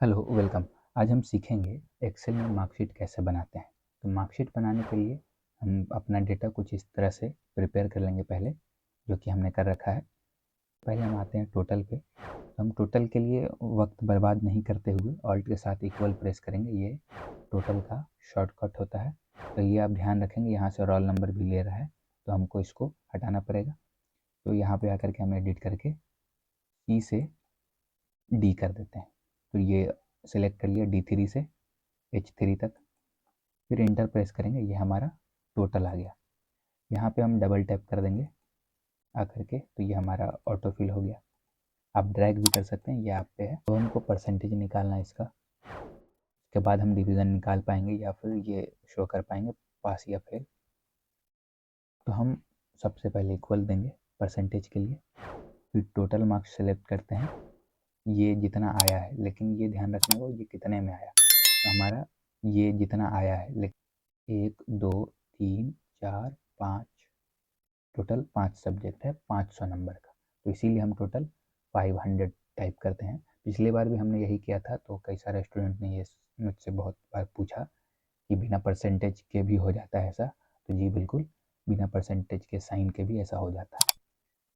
Hello, welcome. आज हम सीखेंगे एक्सेल में मार्कशीट कैसे बनाते हैं। तो मार्कशीट बनाने के लिए हम अपना डेटा कुछ इस तरह से प्रिपेयर कर लेंगे पहले, जो कि हमने कर रखा है। पहले हम आते हैं टोटल पे। तो हम टोटल के लिए वक्त बर्बाद नहीं करते हुए ऑल्ट के साथ इक्वल प्रेस करेंगे। ये टोटल का शॉर्टकट होता है। तो ये आप ध्यान रखेंगे, यहाँ से रोल नंबर भी ले रहा है तो हमको इसको हटाना पड़ेगा। तो यहाँ पे आकर के हम एडिट करके ई से डी कर देते हैं। तो ये सेलेक्ट कर लिया D3 से H3 तक। फिर इंटर प्रेस करेंगे, ये हमारा टोटल आ गया। यहाँ पे हम डबल टैप कर देंगे आकर के, तो ये हमारा ऑटो फिल हो गया। आप ड्रैग भी कर सकते हैं, ये आप पे है। तो हमको परसेंटेज निकालना है इसका। उसके बाद हम डिवीज़न निकाल पाएंगे या फिर ये शो कर पाएंगे पास या फेल। तो हम सबसे पहले इक्वल देंगे परसेंटेज के लिए। फिर टोटल मार्क्स सेलेक्ट करते हैं, ये जितना आया है, लेकिन ये ध्यान रखना होगा ये कितने में आया। तो हमारा ये जितना आया है, लेकिन 1 2 3 4 5 टोटल 5 सब्जेक्ट है 500 नंबर का। तो इसीलिए हम टोटल 500 टाइप करते हैं। पिछली बार भी हमने यही किया था, तो कई सारे स्टूडेंट ने ये मुझसे बहुत बार पूछा कि बिना परसेंटेज के भी हो जाता है ऐसा। तो जी बिल्कुल, बिना परसेंटेज के साइन के भी ऐसा हो जाता है।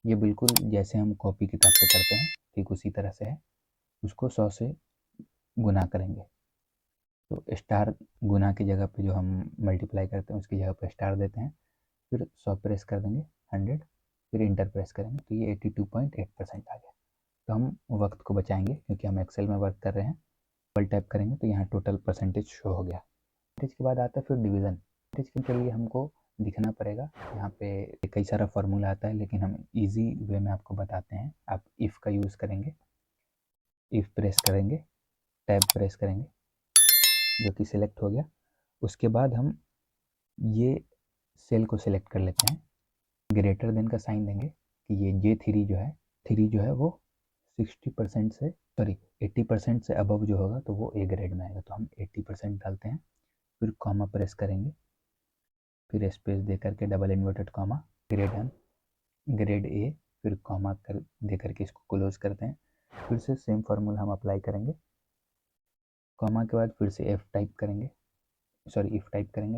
ये बिल्कुल जैसे हम कॉपी किताब पे करते हैं ठीक उसी तरह से है। उसको 100 से गुना करेंगे। तो स्टार गुना की जगह पे जो हम मल्टीप्लाई करते हैं उसकी जगह पे स्टार देते हैं। फिर 100 प्रेस कर देंगे 100, फिर इंटर प्रेस करेंगे तो ये 82.8% आ गया। तो हम वक्त को बचाएंगे क्योंकि हम एक्सेल में वर्क कर रहे हैं। डबल टैप करेंगे तो यहाँ टोटल परसेंटेज शो हो गया। परसेंटेज के बाद आता है फिर डिवीज़न। परसेंटेज के लिए हमको दिखना पड़ेगा। यहाँ पे कई सारा फार्मूला आता है, लेकिन हम इजी वे में आपको बताते हैं। आप इफ़ का यूज़ करेंगे, इफ़ प्रेस करेंगे, टैब प्रेस करेंगे, जो कि सिलेक्ट हो गया। उसके बाद हम ये सेल को सिलेक्ट कर लेते हैं, ग्रेटर देन का साइन देंगे कि ये J3 जो है वो 60% से 80% से अबव जो होगा तो वो ए ग्रेड में आएगा। तो हम 80% डालते हैं, फिर कॉमा प्रेस करेंगे, फिर स्पेस दे करके double inverted comma, grade A, फिर कॉमा कर दे करके इसको क्लोज करते हैं। फिर से सेम फार्मूला हम अप्लाई करेंगे। कॉमा के बाद फिर से इफ टाइप करेंगे,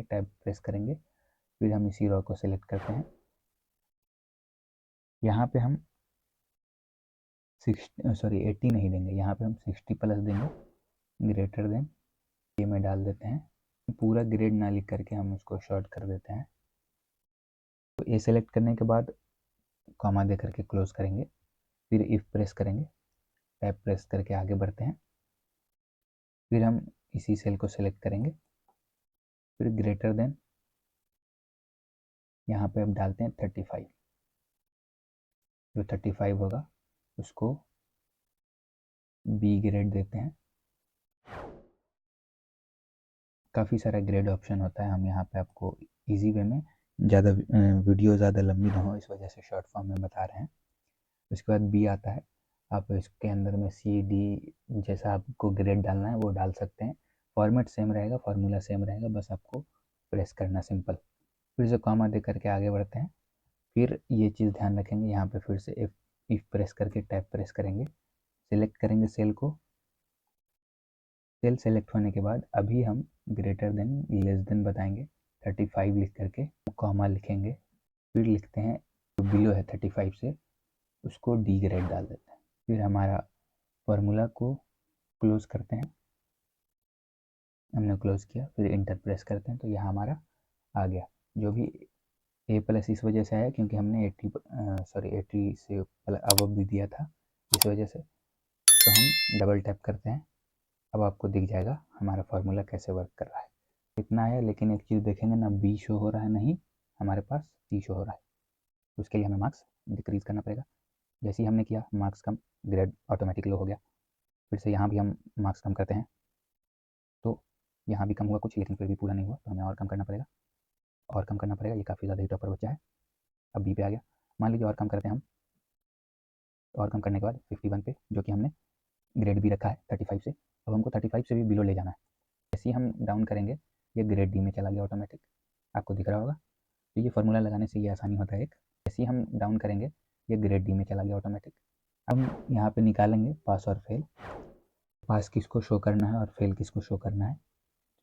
टैब प्रेस करेंगे, फिर हम इसी रो को सिलेक्ट करते हैं। यहाँ पे हम 80 नहीं देंगे, यहाँ पे हम 60 प्लस देंगे, ग्रेटर देन ये में डाल देते हैं। पूरा ग्रेड ना लिख करके हम उसको शॉर्ट कर देते हैं। तो ये सेलेक्ट करने के बाद कॉमा दे करके क्लोज करेंगे, फिर इफ प्रेस करेंगे, टैब प्रेस करके आगे बढ़ते हैं। फिर हम इसी सेल को सिलेक्ट करेंगे, फिर ग्रेटर देन यहाँ पे अब डालते हैं 35। जो 35 होगा उसको बी ग्रेड देते हैं। काफ़ी सारा ग्रेड ऑप्शन होता है, हम यहाँ पे आपको इजी वे में, ज़्यादा वीडियो ज़्यादा लंबी ना हो इस वजह से शॉर्ट फॉर्म में बता रहे हैं। उसके बाद बी आता है, आप इसके अंदर में सी डी जैसा आपको ग्रेड डालना है वो डाल सकते हैं। फॉर्मेट सेम रहेगा, फार्मूला सेम रहेगा, बस आपको प्रेस करना सिंपल। फिर से कॉमा दे करके आगे बढ़ते हैं। फिर ये चीज़ ध्यान रखेंगे, यहाँ पे फिर से इफ प्रेस करके टैब प्रेस करेंगे, सिलेक्ट करेंगे सेल को। सेल सेलेक्ट होने के बाद अभी हम ग्रेटर देन लेस देन बताएंगे 35 लिख करके कॉमा लिखेंगे। फिर लिखते हैं जो बिलो है 35 से उसको डी ग्रेड डाल देते हैं। फिर हमारा फार्मूला को क्लोज करते हैं, हमने क्लोज किया, फिर इंटर प्रेस करते हैं तो यह हमारा आ गया। जो भी ए प्लस इस वजह से आया क्योंकि हमने 80 से अबव भी दिया था इस वजह से। तो हम डबल टैप करते हैं, अब आपको दिख जाएगा हमारा फार्मूला कैसे वर्क कर रहा है। इतना आया, लेकिन एक चीज़ देखेंगे ना, बी शो हो रहा है, नहीं हमारे पास सी शो हो रहा है। तो उसके लिए हमें मार्क्स डिक्रीज़ करना पड़ेगा। जैसे ही हमने किया मार्क्स कम, ग्रेड ऑटोमेटिक लो हो गया। फिर से यहाँ भी हम मार्क्स कम करते हैं तो यहाँ भी कम हुआ कुछ, लेकिन फिर भी पूरा नहीं हुआ तो हमें और कम करना पड़ेगा, और कम करना पड़ेगा। ये काफ़ी ज़्यादा ही टॉपर बच्चा है, अब बी पे आ गया। मान लीजिए और कम करते हैं हम, और कम करने के बाद 51 पे, जो कि हमने ग्रेड बी रखा है 35 से, अब हमको 35 से भी बिलो ले जाना है। जैसे ही हम डाउन करेंगे ये ग्रेड डी में चला गया ऑटोमेटिक, आपको दिख रहा होगा। तो ये फार्मूला लगाने से ये आसानी होता है एक। जैसे ही हम डाउन करेंगे ये ग्रेड डी में चला गया ऑटोमेटिक। अब हम यहाँ पे निकालेंगे पास और फेल। पास किसको शो करना है और फेल किसको शो करना है।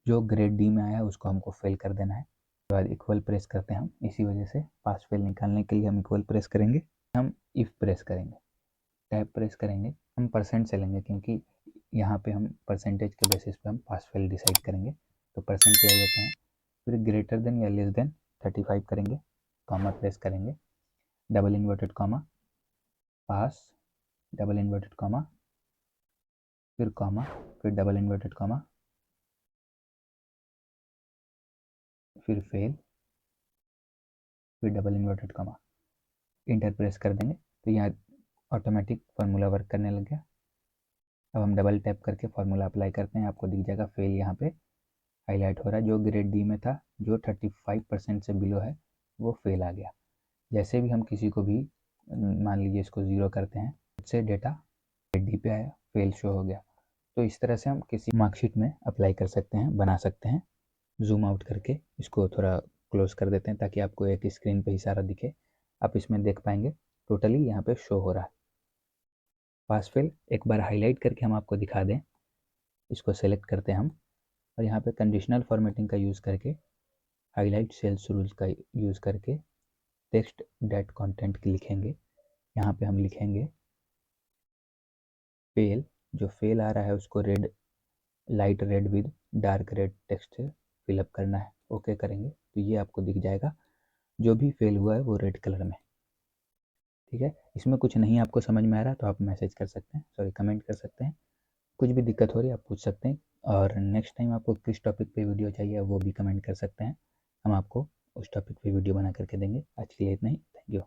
जो ग्रेड डी में आया है उसको हमको फेल कर देना है। उसके बाद इक्वल प्रेस करते हैं हम, इसी वजह से पास फेल निकालने के लिए हम इक्वल प्रेस करेंगे। हम इफ़ प्रेस करेंगे, टैब प्रेस करेंगे, हम परसेंट से लेंगे क्योंकि यहाँ पे हम परसेंटेज के बेसिस पे हम पास फेल डिसाइड करेंगे। तो परसेंट ले लेते हैं, फिर ग्रेटर देन या लेस देन 35 करेंगे, कॉमा प्रेस करेंगे, डबल इन्वर्टेड कॉमा, पास, डबल इन्वर्टेड कॉमा, फिर कॉमा, फिर डबल इन्वर्टेड कॉमा, फिर फेल, फिर double inverted comma, enter press कर देंगे। तो यहाँ ऑटोमेटिक फार्मूला वर्क करने लग गया। अब हम डबल टैप करके फार्मूला अप्लाई करते हैं, आपको दिख जाएगा फेल यहाँ पे हाईलाइट हो रहा है। जो ग्रेड डी में था, जो 35% से बिलो है, वो फेल आ गया। जैसे भी हम किसी को भी मान लीजिए इसको 0 करते हैं, उससे डेटा ग्रेड डी पे आया, फेल शो हो गया। तो इस तरह से हम किसी मार्कशीट में अप्लाई कर सकते हैं, बना सकते हैं। जूम आउट करके इसको थोड़ा क्लोज कर देते हैं ताकि आपको एक स्क्रीन पे ही सारा दिखे। आप इसमें देख पाएंगे टोटली यहाँ पे शो हो रहा है। पास फेल एक बार हाईलाइट करके हम आपको दिखा दें, इसको सेलेक्ट करते हैं हम और यहाँ पे कंडीशनल फॉर्मेटिंग का यूज़ करके, हाईलाइट सेल्स रूल्स का यूज़ करके टेक्स्ट डेट कंटेंट लिखेंगे। यहाँ पे हम लिखेंगे फेल, जो फेल आ रहा है उसको red, light read with dark red text से फिलअप करना है। ओके करेंगे तो ये आपको दिख जाएगा, जो भी फेल हुआ है वो रेड कलर में। ठीक है, इसमें कुछ नहीं आपको समझ में आ रहा तो आप मैसेज कर सकते हैं, सॉरी कमेंट कर सकते हैं। कुछ भी दिक्कत हो रही है आप पूछ सकते हैं, और नेक्स्ट टाइम आपको किस टॉपिक पे वीडियो चाहिए वो भी कमेंट कर सकते हैं, हम आपको उस टॉपिक पे वीडियो बना करके देंगे। आज के लिए इतना ही, थैंक यू।